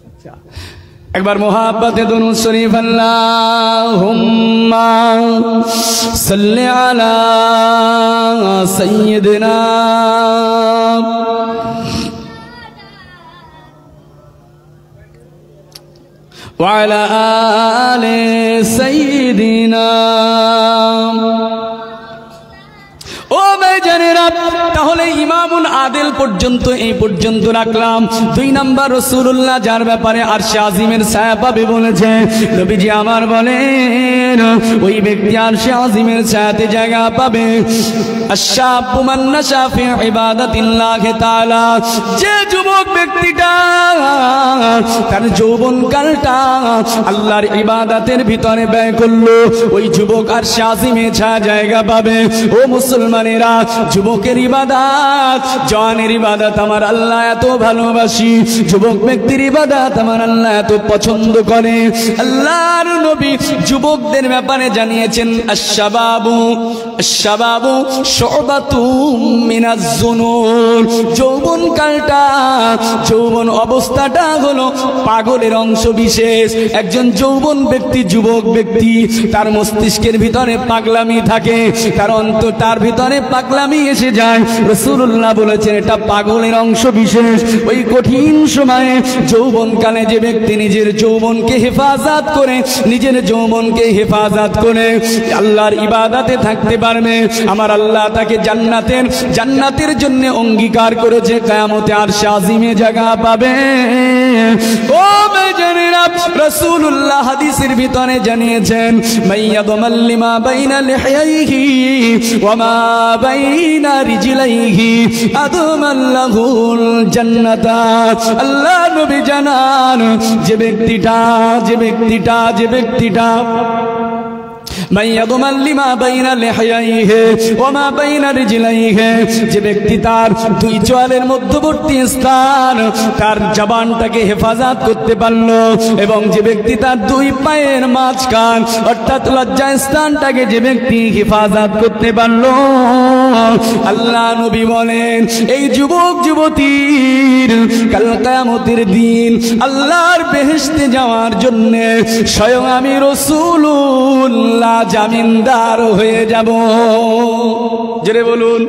আচ্ছা একবার মোহাব্বতে দুরূদ শরীফ আল্লাহুম্মা সাল্লি আলা সাইয়্যিদিনা ওয়া আলা আলি সাইয়্যিদিনা। ও ভাইজানেরা, তাহলে ইমামুল আদিল পর্যন্ত এই পর্যন্ত রাখলাম। 2 নাম্বার রাসূলুল্লাহ যার ব্যাপারে আরশে আজিমের ছায়া পাবে বলেছে, নবীজি আমার বলেন, ওই ব্যক্তি আরশে আজিমের ছায়াতে জায়গা পাবে। আশ-শাবু মান নাশা ফি ইবাদাতিল্লাহি তাআলা, যে যুবক ব্যক্তিটা তার যৌবনকালটা আল্লাহর ইবাদতের ভিতরে ব্যয় করলো, ওই যুবক আরশে আজিমে ছায়া জায়গা পাবে। ও মুসলমানেরা, যুবকের ইবাদত, জওয়ানের ইবাদত আমার আল্লাহ এত ভালোবাসি, যুবক ব্যক্তির ইবাদত আমার আল্লাহ এত পছন্দ করে। আল্লাহর নবী যুবকদের ব্যাপারে জানিয়েছেন, আশ-শাবাবু শাবাবু শুবাতুম মিনাজ জুনুন। যৌবন কালটা, যৌবন অবস্থাটা হলো পাগলের অংশ বিশেষ। একজন যৌবন ব্যক্তি, যুবক ব্যক্তি, তার মস্তিষ্কের ভিতরে পাগলামি থাকে, তার অন্তর, তার ভিতরে পাগলামি এসে যায়। রাসূলুল্লাহ বলেছেন এটা পাগলের অংশ বিশেষ। ওই কঠিন সময়ে যৌবনকালে যে ব্যক্তি নিজের যৌবনকে হেফাজত করে, নিজের যৌবনকে হেফাজত করে আল্লাহর ইবাদতে থাকতে পারবে, আমার আল্লাহ তাকে জান্নাতের জন্য অঙ্গীকার করেছে, কিয়ামতে আরশে আজিমে জায়গা পাবে। ও বেজানেরা, রাসূলুল্লাহ হাদিসের ভিতরে জানিয়েছেন মাইয়াদমাল লিমা বাইনা লিহইহি ওয়া মা বাইনা রিজলাইহি আদমাল্লাহুল জান্নাতা। আল্লাহ নবী জানান যে ব্যক্তিটা যে ব্যক্তি তার দুই চোয়ালের মধ্যবর্তী স্থান, তার জবানটাকে হেফাজত করতে পারলো, এবং যে ব্যক্তি তার দুই পায়ের মাঝখান অর্থাৎ লজ্জা স্থানটাকে যে ব্যক্তি হেফাজত করতে পারলো, আল্লাহ নবী বলেন এই যুবক যুবতীর কাল কিয়ামতের দিন আল্লাহর বেহেশতে যাওয়ার জন্য স্বয়ং আমি রাসূলুল্লাহ জামিনদার হয়ে যাব। জোরে বলুন।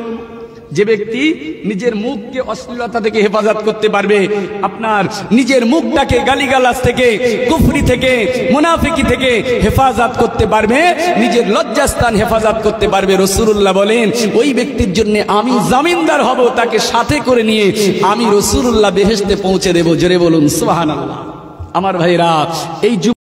যে ব্যক্তি নিজের মুখকে অশ্লীলতা থেকে হেফাজত করতে পারবে, আপনার নিজের মুখটাকে গালিগালাজ থেকে, কুফরি থেকে, মুনাফিকি থেকে হেফাজত করতে পারবে, নিজের লজ্জাস্থান হেফাজত করতে পারবে, রাসূলুল্লাহ বলেন ওই ব্যক্তির জন্য আমি জামিনদার হব, তাকে সাথে করে নিয়ে আমি রাসূলুল্লাহ বেহেশতে পৌঁছে দেব। জোরে বলুন সুবহানাল্লাহ। আমার ভাইরা, এই